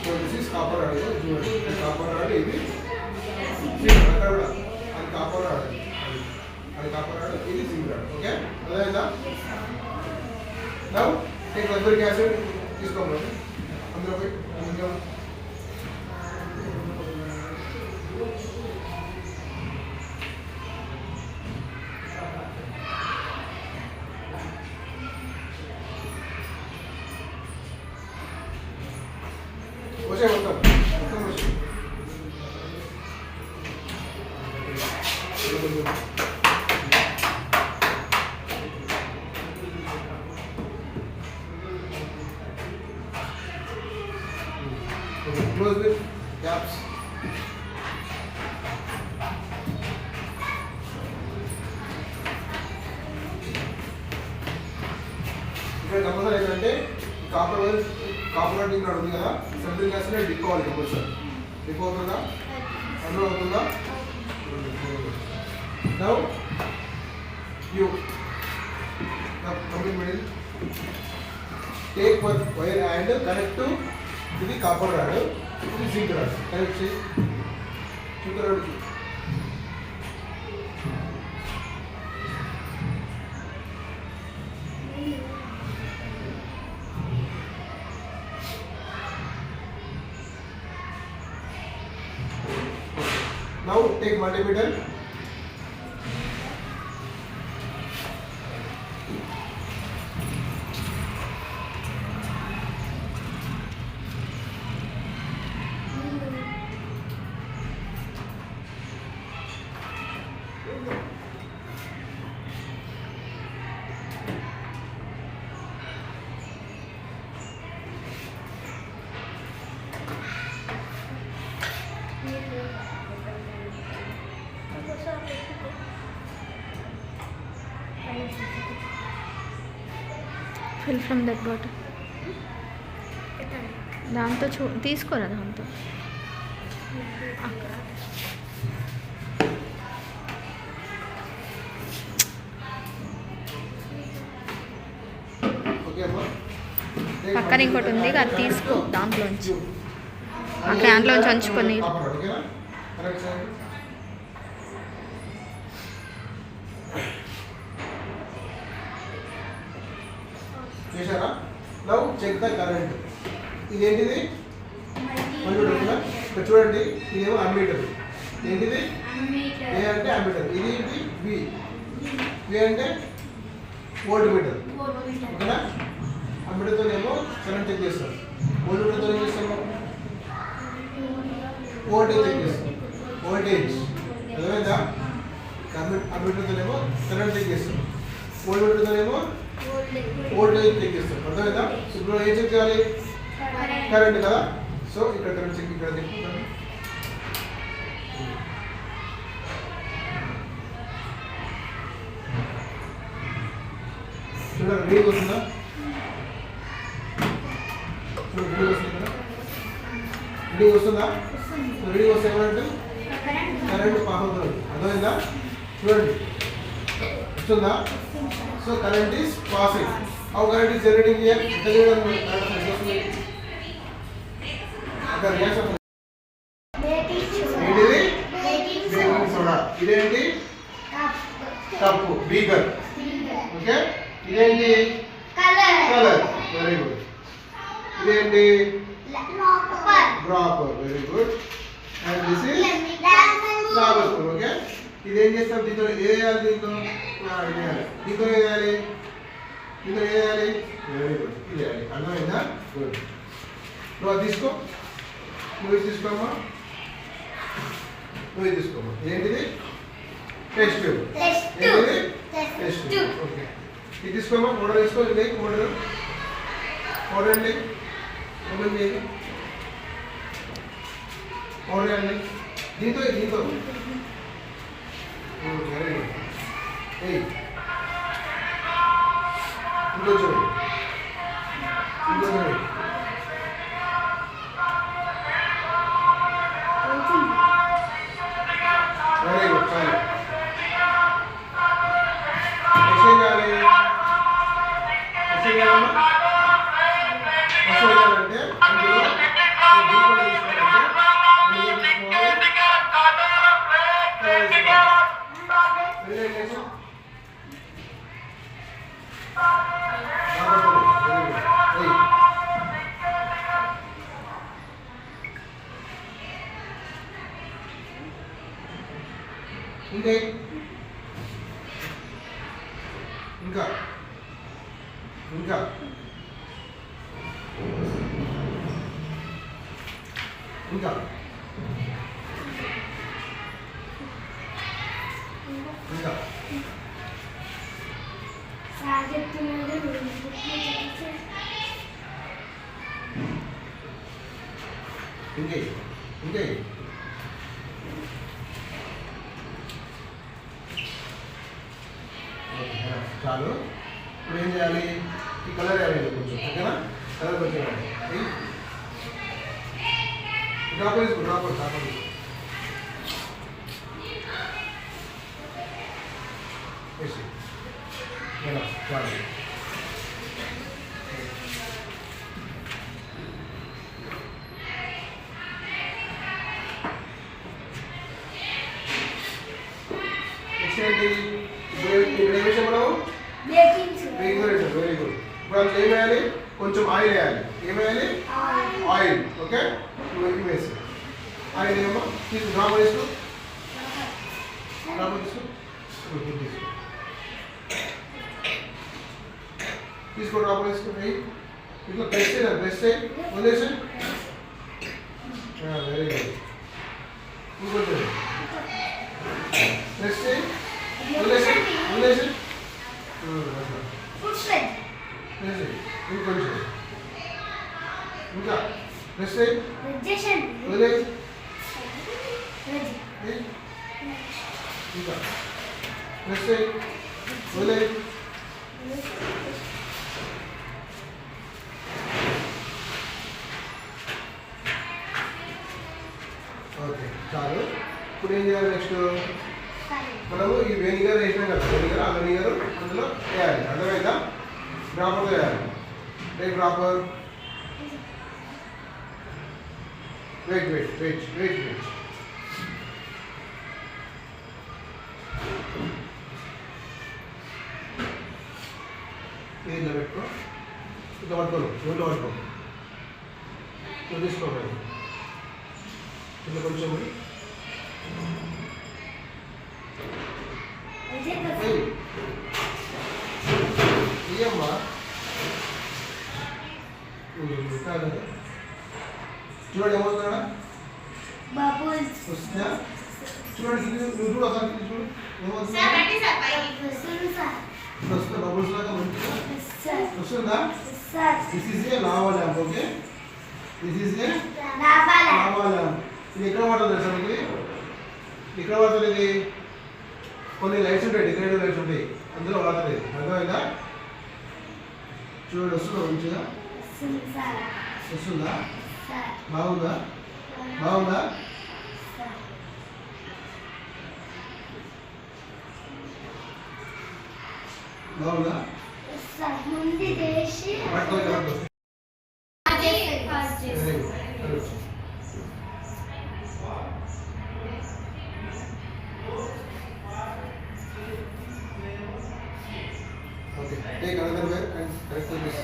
So this is copper rod. చూడండి copper rod, ఇది అక్కడ కూడా అది కాపర్ రాడ్, అది కాపర్ రాడ్, ఇది జింక్ రాడ్. ఓకే అర్థమైందా? నౌ టేక్ సల్ఫ్యూరిక్ యాసిడ్ తీసుకోండి అందులో పోయి వచ్చే మొత్తం వచ్చి close with gaps. ఇక్కడ కంపల్సరీ ఏంటంటే కాపర్ రాడ్ ఉంది కదా, సల్ఫ్యూరిక్ యాసిడ్ డిప్ అవ్వాలి కంపల్సరీ. డిప్ అవుతుందా? అందులో అవుతుందా? Now you complete middle take wire and connect to ఇది కాపర్ రాడ్, ఇది జింక్ రాడ్. కనెక్ట్ చేయి zinc రాడ్కి. Now take multimeter. Fill from that bottle. దాంతో తీసుకోరా దాంతో. పక్కన ఇంకోటి ఉంది అది తీసుకో, దాంట్లోంచి ఆ క్యాన్లోంచి అంచుకొని. చేశారా? Now check the current. ఇదేంటిది? ఇక్కడ చూడండి, ఇదేమో అమ్మీటర్. ఏంటిది? ఏ అంటే అమ్మీటర్. ఇది ఏంటి? బి. బి అంటే వోల్ట్ మీటర్. ఓకేనా? అమ్మీటర్తోనేమో కరెంట్ చెక్ చేస్తాం. వోల్ట్ మీటర్తో ఏం చేస్తాము? వోల్టేజ్ చెక్ చేస్తాం. వోల్టేజ్ అర్థమైందా? అమ్మీటర్తోనేమో కరెంట్ చెక్ చేస్తాం. వోల్ట్ మీటర్తోనేమో వోల్టేజ్ చెక్ చేస్తాం. అర్థమైందా? ఇప్పుడు ఏం చెక్ చేయాలి? కరెంట్ కదా. సో ఇక్కడ కరెంట్ చెక్ ఇక్కడ చెప్తాను. చూడండి రీడింగ్ వస్తుందా? రీడింగ్ వస్తుందా? రీడింగ్ వస్తే ఏమంటే కరెంట్ పాస్ అవుతుంది. అర్థమైందా? చూడండి వస్తుందా? So current is passing. How current is generating here? ఇదేంటి? Cup, beaker. ఓకే, ఇదేంటి? కలర్. Very good. ఇదేంటి? Dropper. Very good. And this is flower spoon. Okay, ఇదేం చేస్తాం? దీంతో ఏ వేయాలి? దీంతో దీంతో వేయాలి. దీంతో వేయాలి. Very good. ఇది వేయాలి. అర్థమైందా? గుడ్. నువ్వు అది తీసుకో. నువ్వు ఇది తీసుకోమ్మా. నువ్వు ఇది తీసుకోమ్మా. ఏంటిది? Test tube. ఏంటిది? Test tube. ఓకే, ఇది తీసుకోమ్మా. మోడల్ తీసుకో. ఇది మోడల్ అండి. మోడల్ చేయండి. మోడల్ అండి. దీంతో వెరీ గుడ్. ఇంకో చూడండి. ఇంకో చూడండి. Very good. చాలు. చేయాలంటే అందులో ఇంకా ఇంకా ఇంకా ఇంకా ఇంకా ఇంకే ఇంకే చాలు. ఇప్పుడు ఏం చేయాలి? ఈ కలర్ వేయాలి కొంచెం, ఓకేనా? కలర్ కొంచెం డ్రాప్ వేసుకో, డ్రాప్ వేసుకో. చాలు. నెక్స్ట్ ఏంటి? ఇప్పుడు ఏం విషయం మనం వెరీ గుడ్. ఇప్పుడు అందులో ఏం వేయాలి? కొంచెం ఆయిల్ వేయాలి. ఏం వేయాలి? ఆయిల్. ఓకే, ఇవి వేసి ఆయిల్ ఏమో తీసుకో, డ్రాప్ వేసుకో, డ్రాప్ తీసుకో, తీసుకో, డ్రాప్ వేసుకో. ఇట్లా ప్రెస్ చేయాలి, ప్రెస్ చేయి, వదిలేసి. Very good. ఇంకొంచెం ప్రెస్ చేయి, వదిలేసి, వదిలేసి. ఇంకొంచెం ఇంకా ప్రెస్ చేయి, వదిలేసి. ఇంకా ప్రెస్ చేయి, వదిలేసి. ఓకే, చాలు. ఇప్పుడు ఏం చేయాలి? నెక్స్ట్ మనము ఈ వెనిగర్ వేసినాం కదా, వెనిగర్, ఆ వెనిగర్ అందులో వేయాలి. అర్థమైందా? డ్రాపర్ వేయాలి. Take dropper. Wait wait wait wait wait. ఇలా పెట్టుకో, ఇట్లా పట్టుకోను, నోట్లో పట్టుకో, తీసుకోవాలి. ఇట్లా కొంచెం ఇయ్యమ్మా. చూడండి ఏమవుతుందా? వస్తుందా? చూడండి, నువ్వు చూడు ఒకసారి, చూడు ఏమవుతుందా? వస్తుందా? బబుల్స్ లాగా మంచిగా వస్తుందా? This is a lava lamp. Okay, this is a lava lamp. ఇది ఎక్కడ పడుతుంది తెలుసా మీకు? ఇక్కడ పడుతుంది. ఇది కొన్ని లైట్స్ ఉంటాయి, డెకరేటివ్ లైట్స్ ఉంటాయి, అందులో వాడుతుంది. అర్థమైందా? చూడండి, వస్తుందా? మంచిగా వస్తుందా? బాగుందా? బాగుందా? బాగుందా? Okay, take another way and correct this.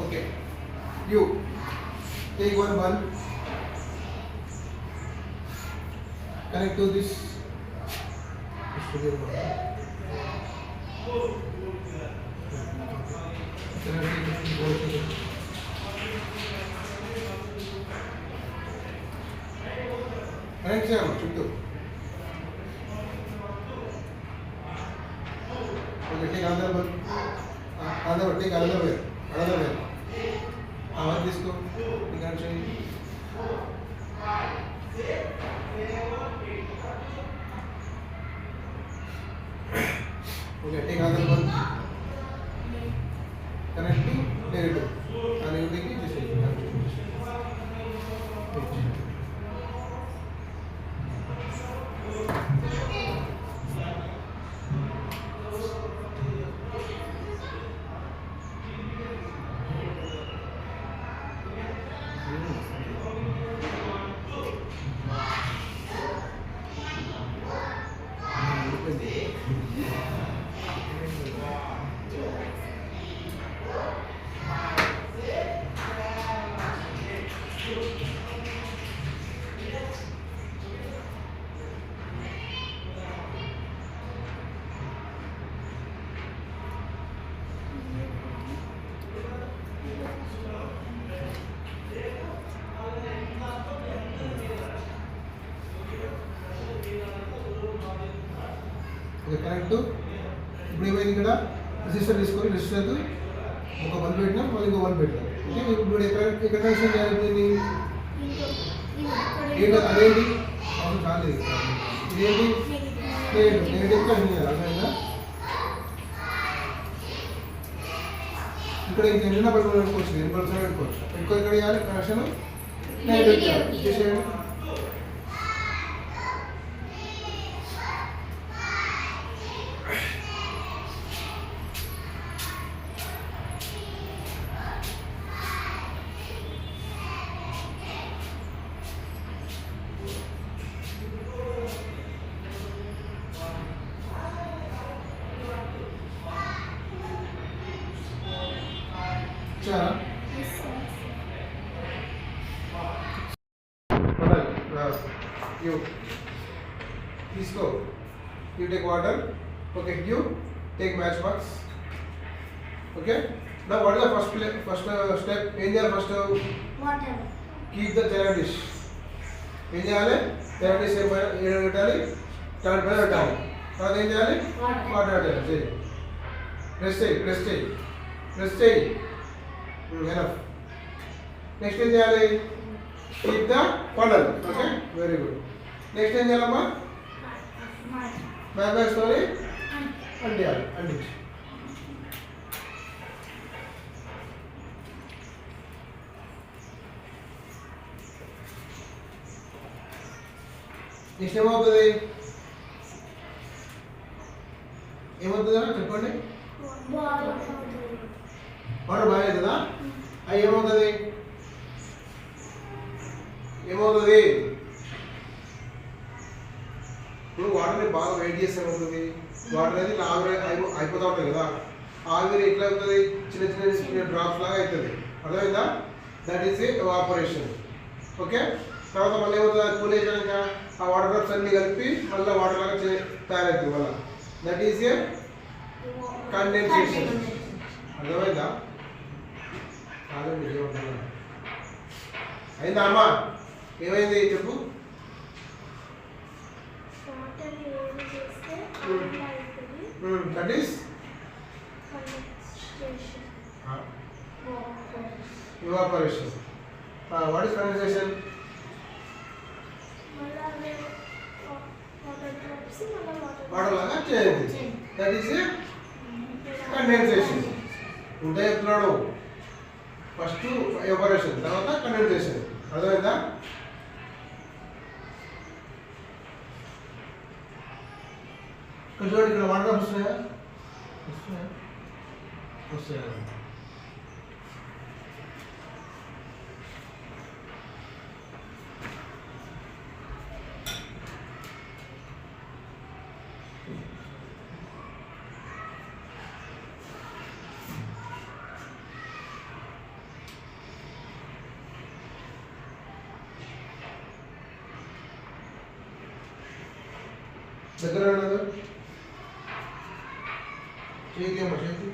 Okay, you take one bulb, connect to this. Connect చేయాలి చుట్టూ. ఓకే, అడగ అవన్నీ తీసుకో, కనెక్ట్ చేయి. Okay, take other one, connect to negative. ఆ నెగటివ్కి చేసేది. Okay correct. ఇప్పుడు ఏమైంది ఇక్కడ రెసిస్టర్ తీసుకొని రెసిస్టర్ ఒక 1 పెట్టినాం, మళ్ళీ ఇంకో 1 పెట్టినాం. ఓకే ఇప్పుడు ఎక్కడ కనెక్షన్ చేయాలి? ఏంటి అదేంటి అవును కాలేదు, ఇదేంటి నెగిటివ్ కనెక్షన్ చేయాలి. అర్థమైందా? ఇక్కడ ఇంక ఎన్ని పట్టుకొని పెట్టుకోవచ్చు, 8% పెట్టుకోవచ్చు. ఎక్కువ ఎక్కడ చేయాలి కనెక్షన్? నెగిటివ్ చేసేయండి. Cara? You. Please go. You take water. Okay. You take matchbox. Okay. Now what is the first step? Angel first. Water. Keep the cherry dish. Angel cherry dish పెట్టాలి. టాల్ పైన పెట్టాలి. తర్వాత ఏం చేయాలి? Water పెట్టాలి. Press చేయి. Enough. Next ఏం చేయాలి? Keep the funnel. Okay. Very good. Next ఏం చేయాలమ్మా? Matchbox తోని అంటించాలి. నెక్స్ట్ ఏమవుతుంది? చెప్పండి. వాటర్ బాగా అవుతుందా? అది ఏమవుతుంది? ఇప్పుడు వాటర్ని బాగా వెయిట్ చేస్తే ఏమవుతుంది? వాటర్ అనేది ఆవిరి అయిపోతూ ఉంటుంది కదా. ఆవిరి ఎట్లా అవుతుంది? చిన్న డ్రాప్స్ లాగా అవుతుంది. అర్థమైందా? That is evaporation. ఓకే. తర్వాత మళ్ళీ ఏమవుతుంది? కూల్ అయిపోయాక ఆ వాటర్ డ్రాప్స్ అన్ని కలిపి మళ్ళీ వాటర్ లాగా తయారవుతుంది మళ్ళీ. That is a condensation. అర్థమైందా? అయిందా అమ్మా? ఏమైంది చెప్పు. That is evaporation. What is condensation? Water లాగా చేయండి. That is a condensation. ఉంటే చెప్తున్నాడు. ఫస్ట్ ఎవాపరేషన్, తర్వాత కండెన్సేషన్. అర్థమైందా? చూడండి ఇక్కడ వాటర్ వస్తున్నాయా? వస్తాయా? దగ్గర చేతి అమ్మ చేతి.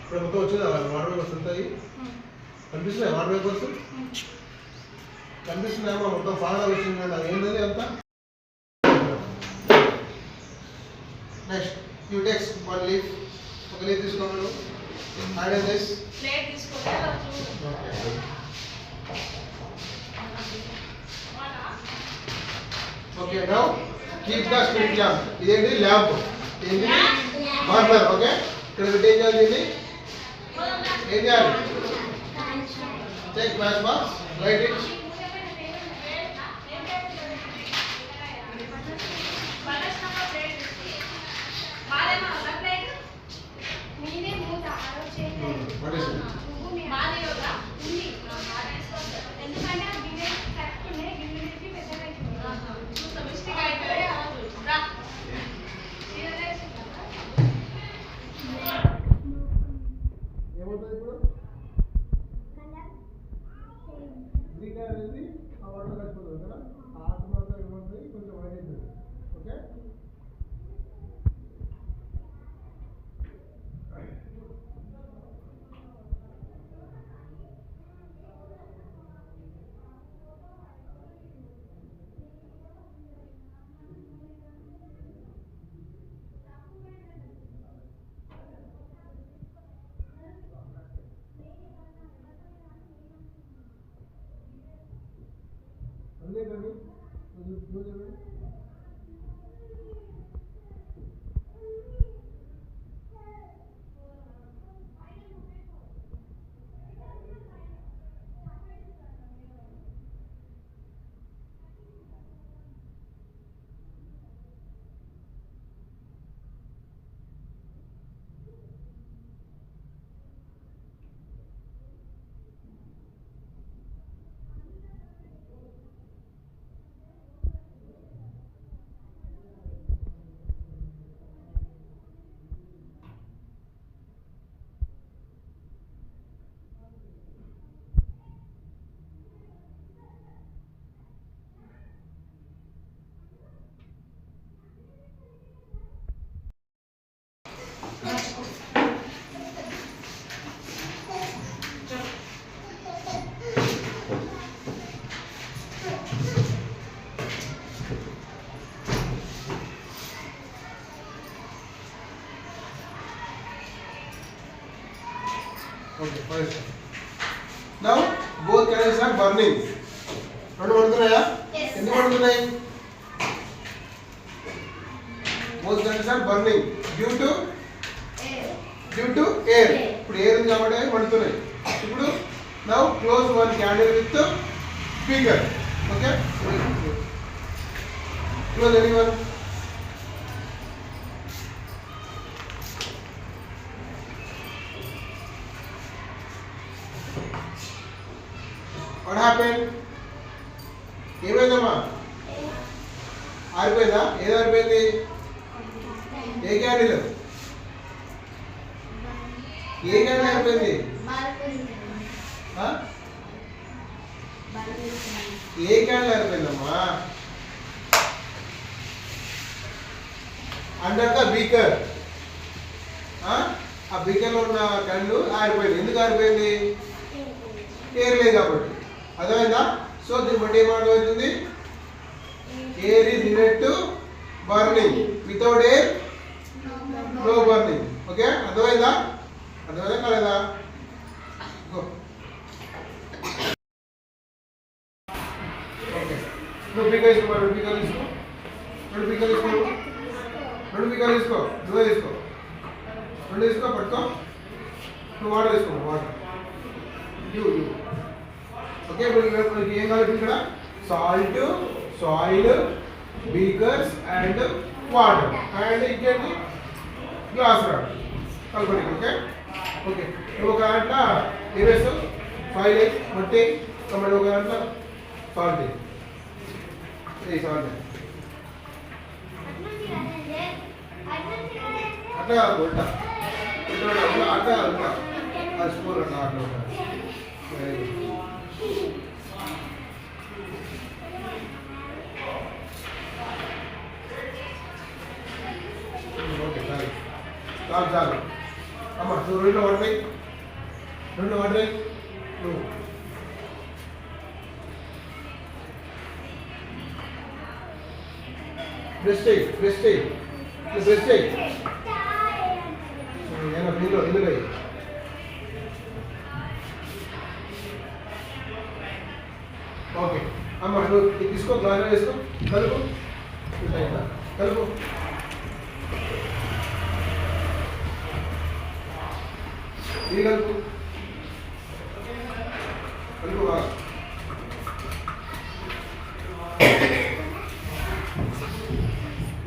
ఇప్పుడు మొత్తం వచ్చింది వాటర్ వేపర్స్ ఉంటాయి. కనిపిస్తున్నాయి వాటర్ వేపర్స్? కనిపిస్తున్నాయమ్మా? మొత్తం ఫాగా వచ్చింది. అది ఏంటది అంతా? Next you takes 1 leaf. ఒక లీఫ్ తీసుకోండి. యాడ్ ఇన్ దిస్ ప్లేట్ తీసుకోండి. Okay now keep the spirit lamp. ఇదేంటి? ల్యాంప్. ఏంటి? వాటర్. ఓకే. ఇక్కడ పెట్టి ఏం చేయాలి? దీన్ని ఏం చేయాలి? Take match box, light it. What is it? ఏమవుతుంది ఇప్పుడు? వాటర్ కలిసిపోతుంది కదా, హాట్ వాటర్ ఏమవుతుంది కొంచెం వైట్ అవుతుంది. ఓకే, అంతే కానీ okay fine. Now both candles are burning. రెండు పడుతున్నాయా? ఎందుకు పడుతున్నాయి? Both candles are burning due to air. ఇప్పుడు ఎయిర్ ఉంది కాబట్టి అవి పడుతున్నాయి. ఇప్పుడు now close one candle with speaker. Okay, close any one. What happen? ఏమైందమ్మా? ఆరిపోయిందా? ఏది ఆరిపోయింది? ఏ క్యాండిల్? ఏ క్యాండిల్ ఆరిపోయింది? ఏ క్యాండిల్ ఆరిపోయిందమ్మా? Under the beaker. ఆ బీకర్ లో ఉన్న క్యాండిల్ ఆరిపోయింది. ఎందుకు ఆరిపోయింది? ఎయిర్ లేదు కాబట్టి. అర్థమైందా? సో దీన్ని బట్టి ఏమర్థమవుతుంది? Air is needed to burning. Without air no burning. Okay, అర్థమైందా? అర్థమైందా కాలేదా? ఓకే, రెండు పీకలు తీసుకో. రెండు పీకలు తీసుకో. రెండు పీకలు తీసుకో. రెండు పీకలు తీసుకో. నువ్వే తీసుకో. రెండు తీసుకో, పట్టుకో. నువ్వు వాటర్ తీసుకో. Water okay. ఇప్పుడు ఏం కావాలి ఇక్కడ? Salt, soil, beakers and water and ఇంకేంటి? గ్లాస్ రాడ్ కలపండి. Okay okay. ఒక దాంట్లో ఏం వేస్తావు? సాయిల్ వేసి మట్టి కమ్మడి. ఒక దాంట్లో సాల్ట్ వేసి సాల్ట్ అట్లా ఉల్టా అట్లా ఉల్టా అది స్కూల్ అట్లా అట్లా ఉంటా. ఓకే చాలు చాలు చాలు. అమ్మ నువ్వు రెండు వాటర్ వేయి. రెండు వాటర్ వేయి. నువ్వు బ్రష్ చేయి. బ్రష్ చేయి. బ్రష్ చేయి. ఏమో ఇందులో ఇందులో వేయి. ఓకే అమ్మ నువ్వు తీసుకో. గ్లాస్ వేసుకో. కలుపు. కలుపు. ఇది కలుపు. కలుపు బాగా.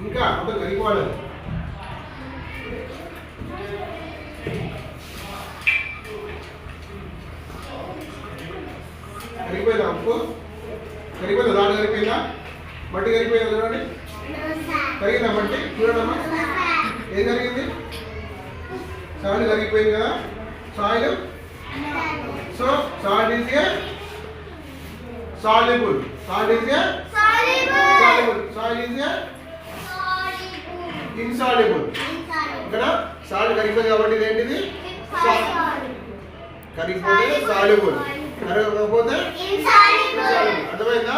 ఇంకా మొత్తం కరిగిపోవాలి. కరిగిపోయిందా? ఉప్పు కరిగిపోయిందా? రాడు కరిగిపోయిందా? మట్టి కరిగిపోయిందా? చూడండి. కరిగిందా మట్టి? చూడమ్మా ఏం కరిగింది? సాయిల్ కరిగిపోయింది కదా. Soil. So salt is a soluble. Salt is a soluble. Soil is a insoluble. ఇక్కడ సాల్ట్ కరిగిపోయింది కాబట్టి ఇదేంటిది కరిగిపోతే సాల్యుబుల్, కరగకపోతే ఇన్సాల్యుబుల్. అర్థమైందా?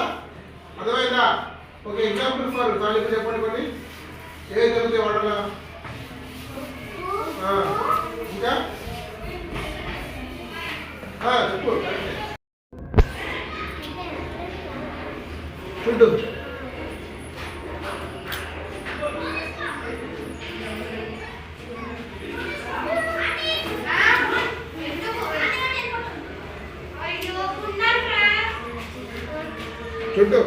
ఓకే, ఎగ్జాంపుల్ ఫర్ సాల్యుబుల్ చెప్పండి కొన్ని. ఏవి దొరుకుతాయి వాటర్లో? ఇంకా చెప్పు. చుట్టూ చుట్టూ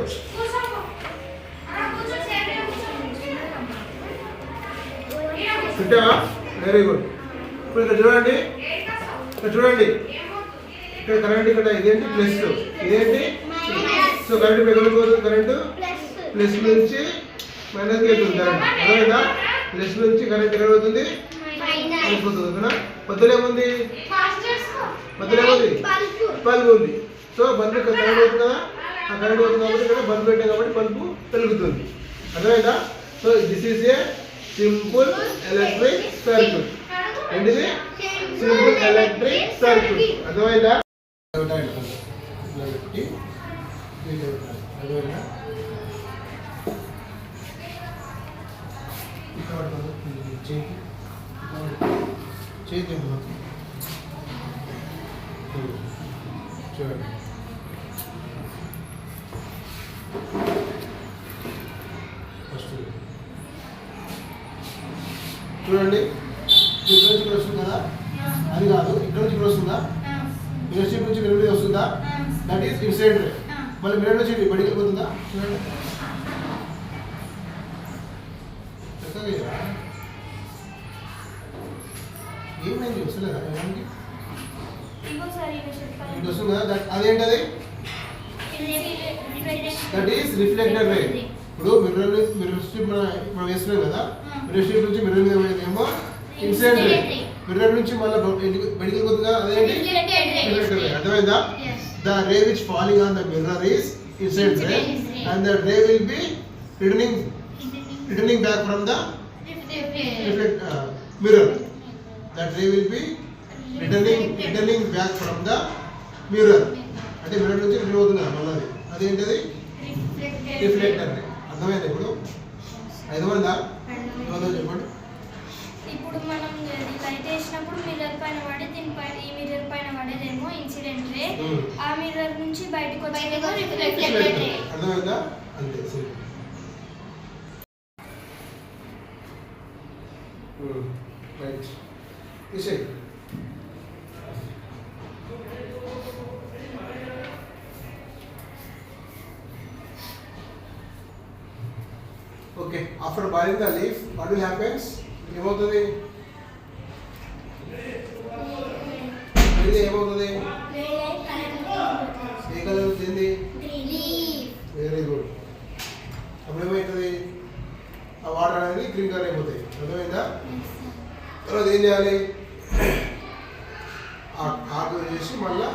చుట్టావా? Very good. ఇప్పుడు ఇక్కడ చూడండి, ఇక్కడ కరెంట్, ఇక్కడ ఇదేంటి ప్లస్, ఇదేంటి. సో కరెంట్ ఎక్కడికి పోతుంది? కరెంట్ ప్లస్ నుంచి మైనస్ వెళ్తుంది కరెంట్. అర్థమైందా? ప్లస్ నుంచి కరెంట్ ఎక్కడ పోతుంది? మైనస్ పోతుంది కదా. మధ్యలో ఏముంది? బల్బ్ ఉంది. సో బల్బ్ కరెంట్ అవుతుంది కదా, ఆ కరెంట్ అవుతుంది కాబట్టి ఇక్కడ బల్బ్ పెట్టాం కాబట్టి బల్బు వెలుగుతుంది. అర్థమైందా? So this is a simple electric circuit. ఏంటిది? Simple electric circuit. అర్థమైందా? అర్థమైందా? చేతి చూడండి, ఫస్ట్ చూడండి, ఇక్కడ నుంచి ఇక్కడ వస్తుంది కదా, అది కాదు, ఇక్కడ నుంచి ఇక్కడ వస్తుందా? మిర్రర్ షీట్ నుంచి మిర్రర్ మీద వస్తుందా? దట్ ఈస్ ఇన్సైడ్ రే. మళ్ళీ మిర్రర్ నుంచి బయటికి వెళ్ళిపోతుందా? చూడండి, ఏమైంది? వస్తలేదా? ఏమైంది? ఇటు వస్తుంది కదా, అదేంటది? దట్ ఈస్ రిఫ్లెక్టెడ్ రే. ఇప్పుడు మిర్రర్ స్ట్రిప్ మనం వేస్తున్నాం కదా, మిర్రర్ స్ట్రిప్ నుంచి మిర్రర్ మీద ఏమో ఇన్సైడ్ రే, మిర్రర్ నుంచి మళ్ళీ బయటికి వెళ్ళిపోతుంది కదా, అదేంటి? Reflected ray. అర్థమైందా? The ray which falling on the mirror is inside ray and the ray will be returning back from the mirror. That ray will be returning back from the mirror. అంటే mirror నుంచి return అవుతుంది కదా మళ్ళీ, అదేంటది? Reflector రే. అర్థమైంది? ఇప్పుడు అర్థమైందా? చెప్పండి. ఇప్పుడు మనం లైట్ వేసినప్పుడు మిర్రర్ పైన పడి ఈ మిర్రర్ పైన పడేదేమో ఇన్సిడెంట్ రే, ఆ మిర్రర్ నుంచి బయటకు వచ్చేదేమో రిఫ్లెక్టెడ్ రే. అర్థమైందా? అంతే. రైట్, తీసేయి. Okay, after boiling the leaf what will happens? ఏమవుతుంది? ఏమవుతుంది? ఏ కలర్ వచ్చింది? Very good. అప్పుడు ఏమవుతుంది? ఆ వాటర్ అనేది గ్రీన్ కలర్ అయిపోతాయి. అర్థమైందా? తర్వాత ఏం చేయాలి? ఆకు చేసి మళ్ళీ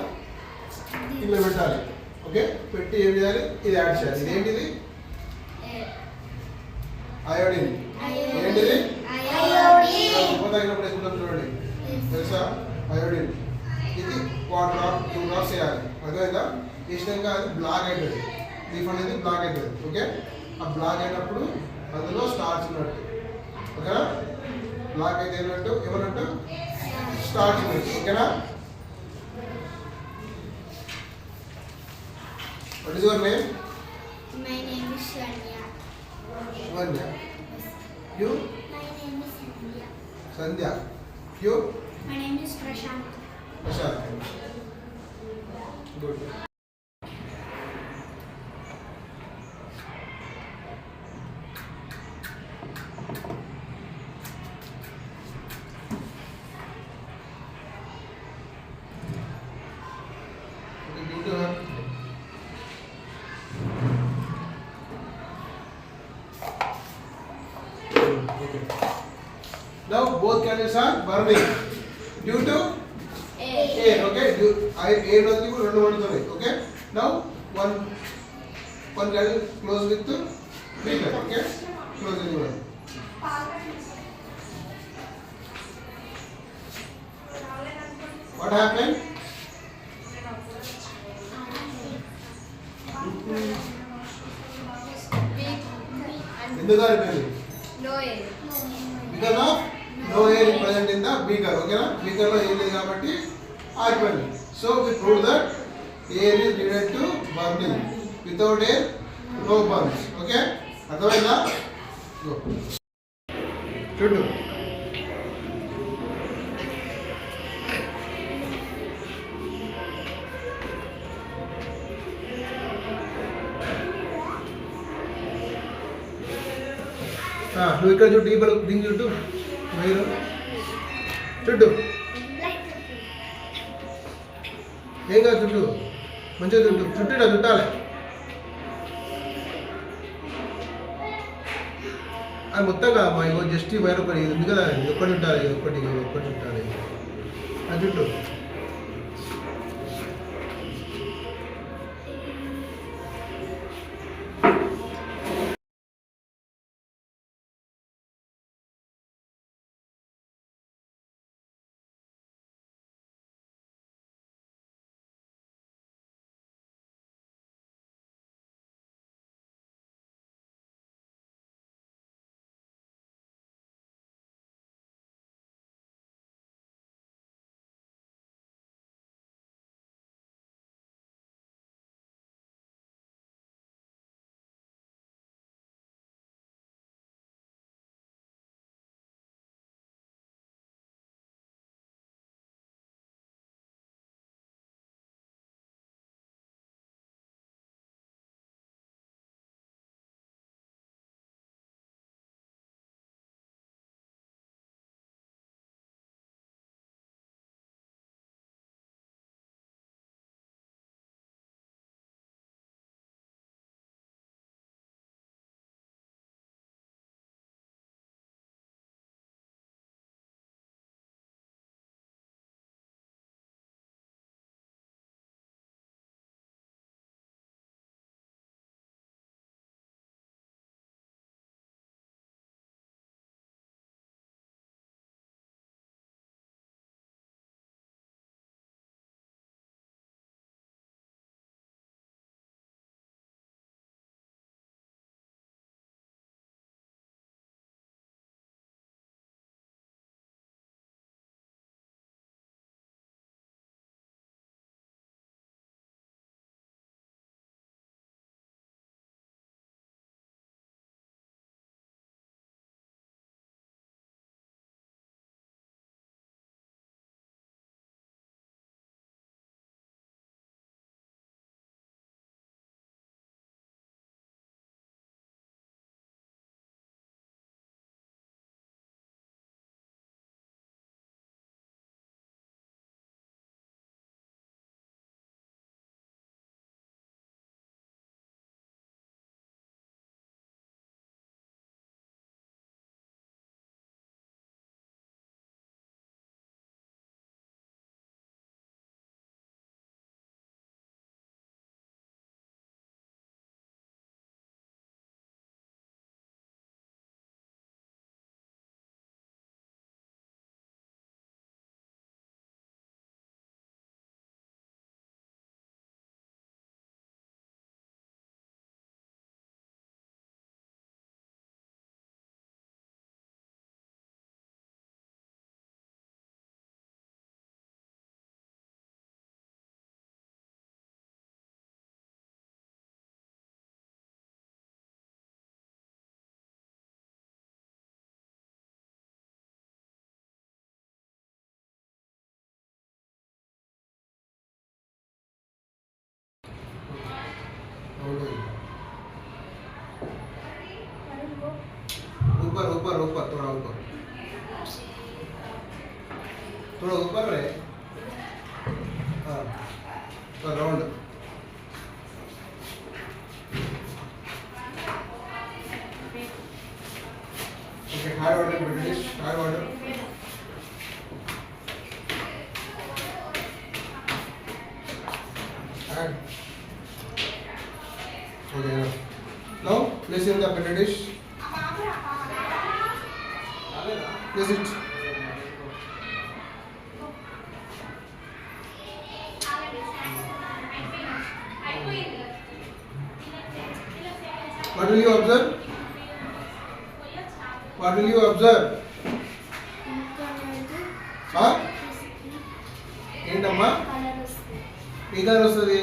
ఇంట్లో పెట్టాలి. ఓకే, పెట్టి ఏం చేయాలి? ఇది యాడ్ చేయాలి. ఇదేంటిది? అయోడిన్. ఏంటిది? తగినప్పుడు వేసుకుంటాం చూడండి, తెలుసా? అయోడిన్. ఇది 1 డ్రాప్ 2 డ్రాప్స్ వేయాలి. అర్థమైందా? వేసినాక అది బ్లాక్ అవుతుంది, లీఫ్ అనేది బ్లాక్ అవుతుంది. ఓకే, ఆ బ్లాక్ అయినప్పుడు అందులో స్టార్చ్ ఉన్నట్టు. ఓకేనా? బ్లాక్ అయితే ఏమన్నట్టు? స్టార్చ్ ఉన్నట్టు. ఓకేనా? What is your name? My name is Shania. Shania. You? My name is Sandhya. Sandhya. You? My name is Prashant. Prashant. Good. Now both candles are burning due to air. Okay, air is two మండుతున్నాయి. Okay, now one ladle close with the beaker. Okay, close the one. What happened? ఎందుకు అయిపోయింది? Because of no air is present in the beaker. Okay na? Beaker లో ఏం లేదు కాబట్టి ఆగిపోయింది. So we prove that air is needed to burning. Without air, no burns. Okay? అర్థమైందా? Go. చూడు. నువ్వు ఇక్కడ చుట్టూ ఈ బల్బు దీని చుట్టూ వైరు చుట్టూ ఏం కాదు చుట్టూ మంచిగా చుట్టూ చుట్టాలి అది మొత్తం కాదమ్మా ఇగో జస్ట్ ఈ వైర్ ఒకటి ఇది ఉంది కదా ఇది ఒక్కటి చుట్టాలి ఇది ఒక్కటి చుట్టాలి అది చుట్టూ ऊपर ऊपर ऊपर थोड़ा ऊपर रहे round okay high order British high order Okay, enough. Now place in the petri dish. Place it. What will you observe? What will you observe? Huh? ఏంటమ్మా ఏ కలర్ వస్తుంది?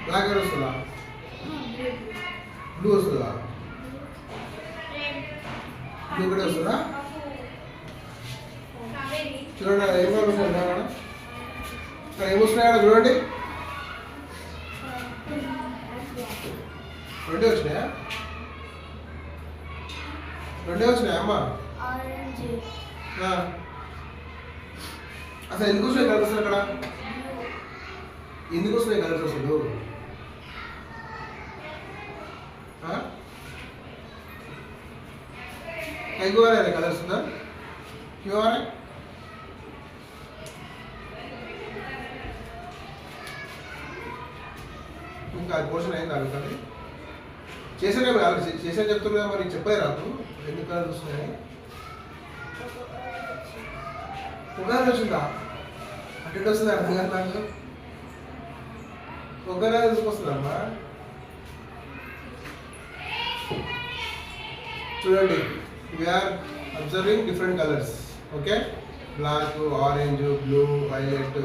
బ్లాక్ కలర్ వస్తుందా? బ్లూ వస్తుందా? బ్లూ కూడా వస్తుందా? చూడండి ఏం colour వస్తుంది ఇక్కడ ఏమొస్తున్నాయి చూడండి. రెండే వచ్చినాయా? రెండే వచ్చినాయా అమ్మా? అసలు ఎందుకు వస్తున్నాయి కలర్స్ అక్కడ? ఎందుకు వస్తున్నాయి కలర్స్ అసలు? क्यों आ रहा है कलर सुंदर? क्यों आ रहा है? ఇంకా పోర్షన్ అయింది అడుగుతుంది చేసానే చేసా చెప్తున్నా మరి చెప్పాయి రాదు ఎందుకు కలర్ వస్తున్నాయి? ఒకసారి వచ్చిందా? అటు వస్తుంది అర్థం కాదు నాకు. ఒకసారి ఎందుకు వస్తుందమ్మా? చూడండి we are observing different colours. Okay, black, orange, blue, violet,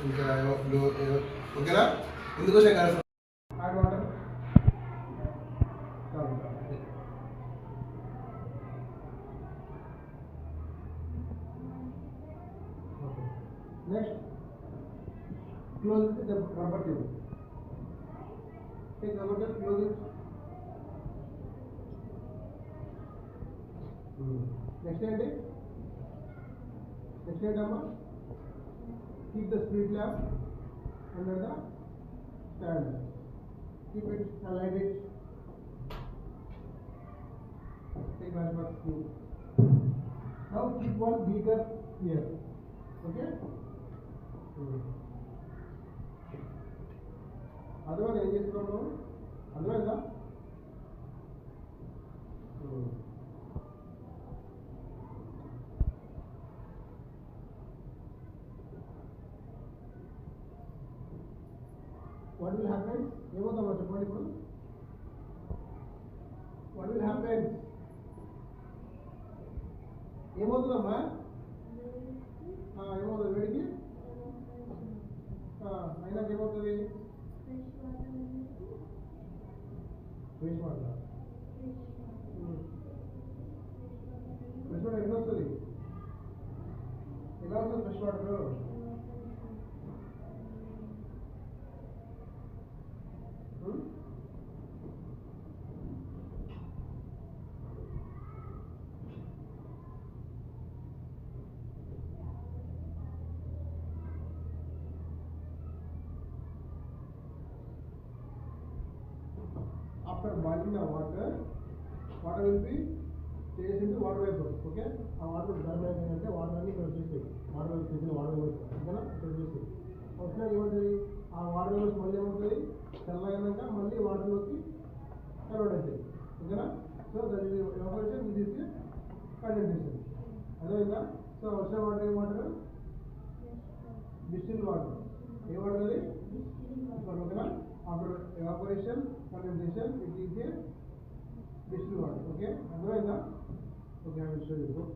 ఇంకా బ్లూ. ఓకేనా? ఎందుకు వచ్చినాయి colours? Hot water next close the rubber tube. Take rubber tube, close it. Next ఏంటి? నెక్స్ట్ ఏంటమ్మా? Keep the spirit lamp under the stand. Keep it, align it. Take one box tube. Now keep one beaker here. Okay? Otherwise, ఏం చేస్తున్నాము? అర్థమైందా? What will happen? ఏమవుతామో చెప్పండి ఇప్పుడు. What will happen? ఏమవుతుందమ్మా? ఏమవుతుంది వేడికి? అయినాక ఏమవుతుంది? Fresh water. ఫ్రెష్ వాటర్ ఎన్ని వస్తుంది? ఎలా వస్తుంది fresh water? After boiling the water will be changed into water vapor. Okay? ఆ వాటర్ గర్భ అంటే వాటర్ అన్ని ఇక్కడ వచ్చేస్తాయి. వాటర్ వేపర్ చేసిన వాటర్ వేపర్ ఓకేనా? ఇక్కడ వచ్చేస్తాయి. వచ్చినాక ఏమవుతుంది? ఆ వాటర్ వేపర్స్ మళ్ళీ ఏమవుతుంది? చల్లగాక మళ్ళీ వాటర్లోకి కన్వర్ట్ అవుతాయి. ఓకేనా? So that is evaporation, this is condensation. అదేవిధంగా సో వచ్చిన వాటర్ ఏ వాటర్? Distil water. ఏ వాటర్ అది? ఓకేనా? After evaporation, condensation, it is a distilled water. Okay, otherwise, okay, I will show you.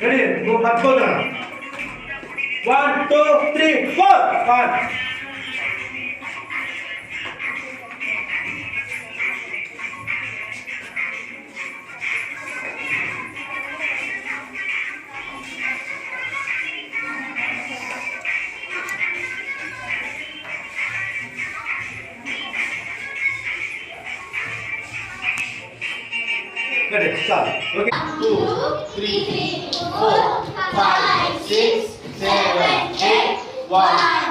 Ready నువ్వు పట్టుకోదా 1 2 3 4 1 Ready, start. Okay. 2, 3, 4, 5, 6, 7, 8, 1.